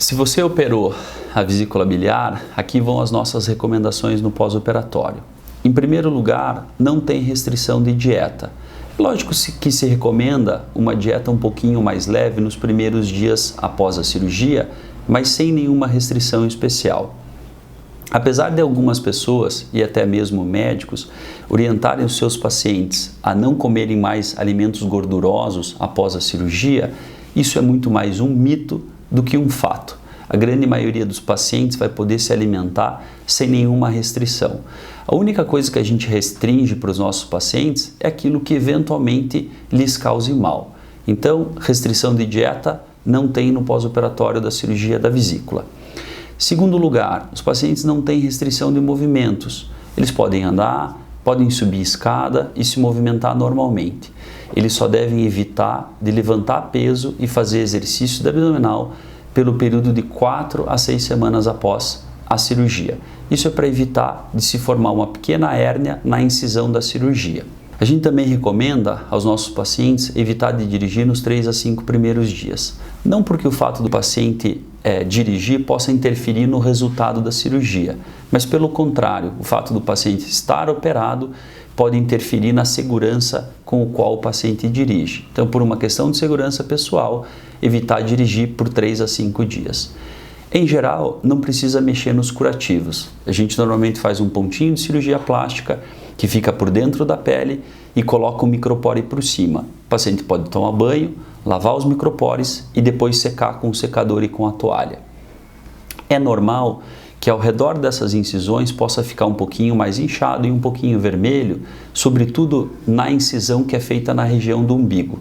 Se você operou a vesícula biliar, aqui vão as nossas recomendações no pós-operatório. Em primeiro lugar, não tem restrição de dieta. Lógico que se recomenda uma dieta um pouquinho mais leve nos primeiros dias após a cirurgia, mas sem nenhuma restrição especial. Apesar de algumas pessoas, e até mesmo médicos, orientarem os seus pacientes a não comerem mais alimentos gordurosos após a cirurgia, isso é muito mais um mito do que um fato. A grande maioria dos pacientes vai poder se alimentar sem nenhuma restrição. A única coisa que a gente restringe para os nossos pacientes é aquilo que eventualmente lhes cause mal. Então, restrição de dieta não tem no pós-operatório da cirurgia da vesícula. Segundo lugar, os pacientes não têm restrição de movimentos. Eles podem andar, podem subir escada e se movimentar normalmente. Eles só devem evitar de levantar peso e fazer exercício abdominal pelo período de 4 a 6 semanas após a cirurgia. Isso é para evitar de se formar uma pequena hérnia na incisão da cirurgia. A gente também recomenda aos nossos pacientes evitar de dirigir nos 3 a 5 primeiros dias. Não porque o fato do paciente dirigir possa interferir no resultado da cirurgia, mas pelo contrário, o fato do paciente estar operado pode interferir na segurança com o qual o paciente dirige. Então, por uma questão de segurança pessoal, evitar dirigir por 3 a 5 dias. Em geral, não precisa mexer nos curativos. A gente normalmente faz um pontinho de cirurgia plástica que fica por dentro da pele e coloca um micropore por cima. O paciente pode tomar banho, lavar os micropores e depois secar com o secador e com a toalha. É normal que ao redor dessas incisões possa ficar um pouquinho mais inchado e um pouquinho vermelho, sobretudo na incisão que é feita na região do umbigo.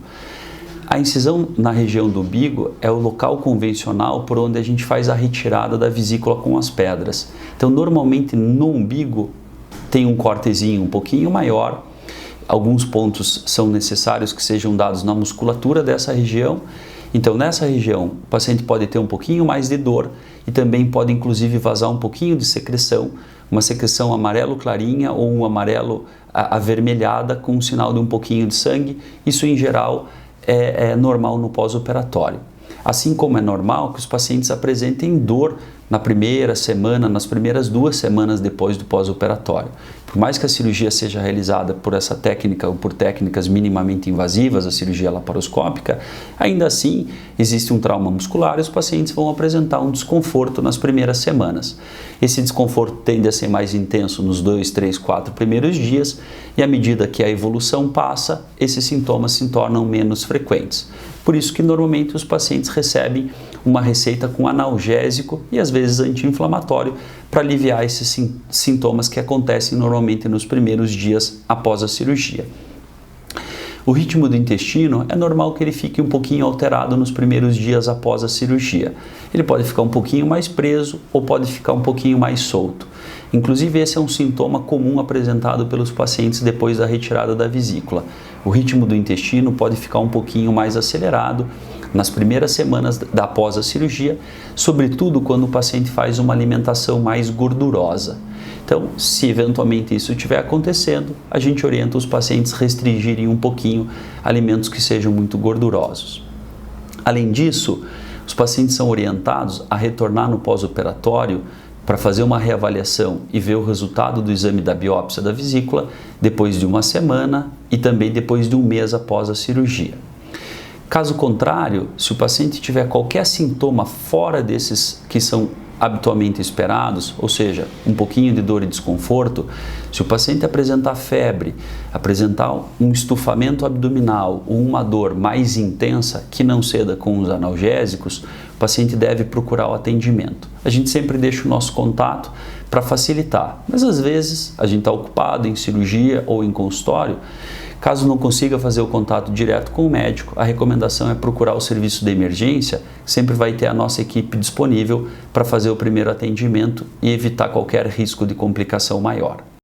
A incisão na região do umbigo é o local convencional por onde a gente faz a retirada da vesícula com as pedras. Então, normalmente no umbigo tem um cortezinho um pouquinho maior. Alguns pontos são necessários que sejam dados na musculatura dessa região. Então, nessa região, o paciente pode ter um pouquinho mais de dor e também pode, inclusive, vazar um pouquinho de secreção, uma secreção amarelo clarinha ou um amarelo avermelhada com um sinal de um pouquinho de sangue. Isso, em geral, é normal no pós-operatório. Assim como é normal que os pacientes apresentem dor na primeira semana, nas primeiras 2 semanas depois do pós-operatório. Por mais que a cirurgia seja realizada por essa técnica ou por técnicas minimamente invasivas, a cirurgia laparoscópica, ainda assim existe um trauma muscular e os pacientes vão apresentar um desconforto nas primeiras semanas. Esse desconforto tende a ser mais intenso nos 2, 3, 4 primeiros dias e à medida que a evolução passa, esses sintomas se tornam menos frequentes. Por isso que normalmente os pacientes recebem uma receita com analgésico e às vezes anti-inflamatório para aliviar esses sintomas que acontecem normalmente nos primeiros dias após a cirurgia. O ritmo do intestino é normal que ele fique um pouquinho alterado nos primeiros dias após a cirurgia. Ele pode ficar um pouquinho mais preso ou pode ficar um pouquinho mais solto. Inclusive, esse é um sintoma comum apresentado pelos pacientes depois da retirada da vesícula. O ritmo do intestino pode ficar um pouquinho mais acelerado nas primeiras semanas após a cirurgia, sobretudo quando o paciente faz uma alimentação mais gordurosa. Então, se eventualmente isso estiver acontecendo, a gente orienta os pacientes a restringirem um pouquinho alimentos que sejam muito gordurosos. Além disso, os pacientes são orientados a retornar no pós-operatório para fazer uma reavaliação e ver o resultado do exame da biópsia da vesícula depois de 1 semana e também depois de 1 mês após a cirurgia. Caso contrário, se o paciente tiver qualquer sintoma fora desses que são habitualmente esperados, ou seja, um pouquinho de dor e desconforto, se o paciente apresentar febre, apresentar um estufamento abdominal ou uma dor mais intensa que não ceda com os analgésicos, o paciente deve procurar o atendimento. A gente sempre deixa o nosso contato para facilitar, mas às vezes a gente está ocupado em cirurgia ou em consultório. Caso não consiga fazer o contato direto com o médico, a recomendação é procurar o serviço de emergência, sempre vai ter a nossa equipe disponível para fazer o primeiro atendimento e evitar qualquer risco de complicação maior.